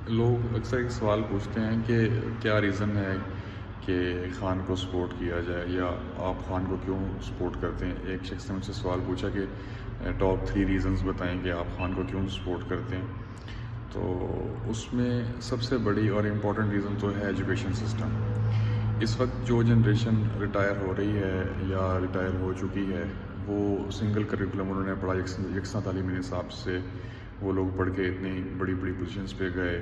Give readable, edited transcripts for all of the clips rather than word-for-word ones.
لوگ اکثر ایک سوال پوچھتے ہیں کہ کیا ریزن ہے کہ خان کو سپورٹ کیا جائے یا آپ خان کو کیوں سپورٹ کرتے ہیں. ایک شخص نے مجھ سے سوال پوچھا کہ ٹاپ 3 ریزنز بتائیں کہ آپ خان کو کیوں سپورٹ کرتے ہیں. تو اس میں سب سے بڑی اور امپورٹنٹ ریزن تو ہے ایجوکیشن سسٹم. اس وقت جو جنریشن ریٹائر ہو رہی ہے یا ریٹائر ہو چکی ہے وہ سنگل کریکولم انہوں نے پڑھا, یکساں تعلیمی نصاب سے وہ لوگ پڑھ کے اتنی بڑی بڑی پوزیشنز پہ گئے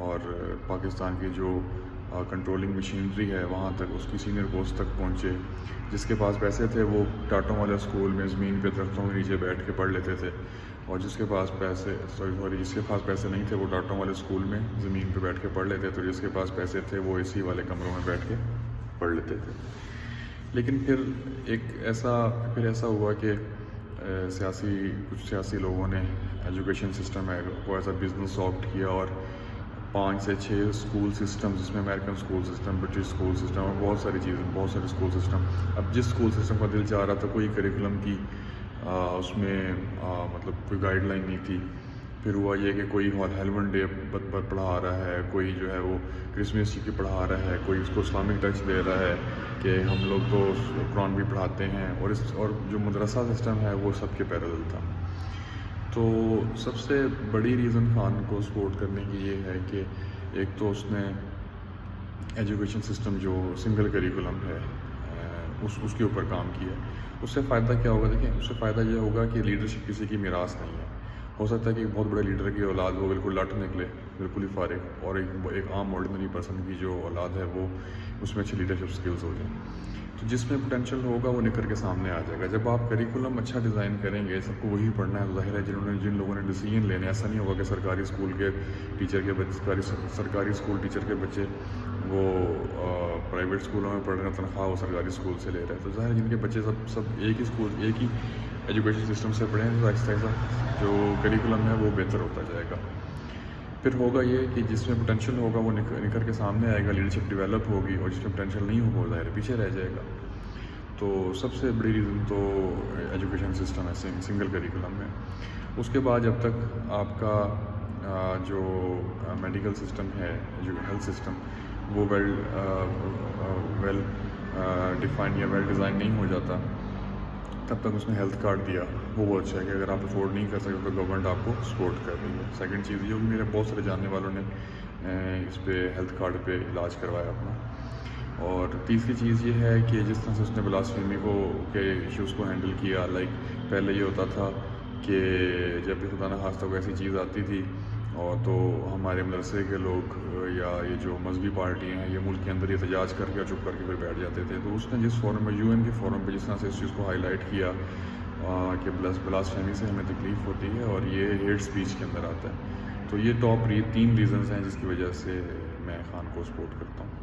اور پاکستان کی جو کنٹرولنگ مشینری ہے وہاں تک اس کی سینئر پوسٹ تک پہنچے. جس کے پاس پیسے تھے وہ ٹاٹوں والا اسکول میں زمین پہ درختوں کے نیچے بیٹھ کے پڑھ لیتے تھے, اور جس کے پاس پیسے نہیں تھے وہ ٹاٹوں والے اسکول میں زمین پہ بیٹھ کے پڑھ لیتے تھے, جس کے پاس پیسے تھے وہ اے سی والے کمروں میں بیٹھ کے پڑھ لیتے تھے. لیکن پھر ایسا ہوا کہ کچھ سیاسی لوگوں نے ایجوکیشن سسٹم ہے وہ ایسا بزنس آپٹ کیا اور 5 سے 6 اسکول سسٹم, جس میں American school system, British school system اور بہت ساری اسکول سسٹم. اب جس اسکول سسٹم کا دل چاہ رہا تھا, کوئی کریکولم کی اس میں مطلب کوئی گائیڈ لائن نہیں تھی. پھر ہوا یہ کہ کوئی ہیلمن ڈے پر پڑھا رہا ہے, کوئی جو ہے وہ کرسمس کی پڑھا رہا ہے, کوئی اس کو اسلامک ٹچ دے رہا ہے کہ ہم لوگ تو قرآن بھی پڑھاتے ہیں, اور جو مدرسہ سسٹم ہے وہ سب کے پیرالل تھا. تو سب سے بڑی ریزن خان کو سپورٹ کرنے کی یہ ہے کہ ایک تو اس نے ایجوکیشن سسٹم جو سنگل کریکولم ہے اس کے اوپر کام کیا. اس سے فائدہ کیا ہوگا؟ دیکھیں, اس سے فائدہ یہ ہوگا کہ لیڈرشپ کسی کی میراث نہیں ہے. ہو سکتا ہے کہ ایک بہت بڑے لیڈر کی اولاد وہ بالکل لٹ نکلے, بالکل ہی فارغ, اور ایک عام آرڈنری پرسن کی جو اولاد ہے وہ اس میں اچھی لیڈرشپ سکلز ہو جائیں. تو جس میں پوٹینشیل ہوگا وہ نکل کے سامنے آ جائے گا. جب آپ کریکولم اچھا ڈیزائن کریں گے, سب کو وہی پڑھنا ہے, تو ظاہر ہے جن لوگوں نے ڈیسیجن لینے, ایسا نہیں ہوگا کہ سرکاری اسکول ٹیچر کے بچے وہ پرائیویٹ اسکولوں میں پڑھ رہے ہیں, تنخواہ وہ سرکاری اسکول سے لے رہے ہیں. تو ظاہر ہے جن کے بچے سب ایک ہی ایجوکیشن سسٹم سے پڑھیں تو آہستہ آہستہ جو کریکولم ہے وہ بہتر ہوتا جائے گا. پھر ہوگا یہ کہ جس میں پوٹینشیل ہوگا وہ نکل کے سامنے آئے گا, لیڈرشپ ڈیولپ ہوگی, اور جس میں پوٹینشیل نہیں ہوگا وہ ظاہر پیچھے رہ جائے گا. تو سب سے بڑی ریزن تو ایجوکیشن سسٹم ہے, سنگل کریکولم ہے. اس کے بعد جب تک آپ کا جو میڈیکل سسٹم ہے, جو ہیلتھ سسٹم وہ ویل ڈیفائنڈ یا ویل ڈیزائن نہیں ہو جاتا, تب تک اس نے ہیلتھ کارڈ دیا وہ بہت اچھا ہے کہ اگر آپ افورڈ نہیں کر سکتے تو گورنمنٹ آپ کو سپورٹ کر رہی ہے. سیکنڈ چیز یہ ہوگی, میرے بہت سارے جاننے والوں نے اس پہ ہیلتھ کارڈ پہ علاج کروایا اپنا. اور تیسری چیز یہ ہے کہ جس طرح سے اس نے بلاسفیمی کے ایشوز کو ہینڈل کیا, لائک پہلے یہ ہوتا تھا کہ جب بھی خدا نخواستہ کوئی ایسی چیز آتی تھی اور تو ہمارے مدرسے کے لوگ یا یہ جو مذہبی پارٹی ہیں یہ ملک کے اندر احتجاج کر کے چپ کر کے پھر بیٹھ جاتے تھے. تو اس نے جس فورم میں UN کے فورم پہ جس طرح سے اس چیز کو ہائی لائٹ کیا کہ بلاسفیمی سے ہمیں تکلیف ہوتی ہے اور یہ ہیٹ اسپیچ کے اندر آتا ہے. تو یہ ٹاپ 3 ریزنز ہیں جس کی وجہ سے میں خان کو سپورٹ کرتا ہوں.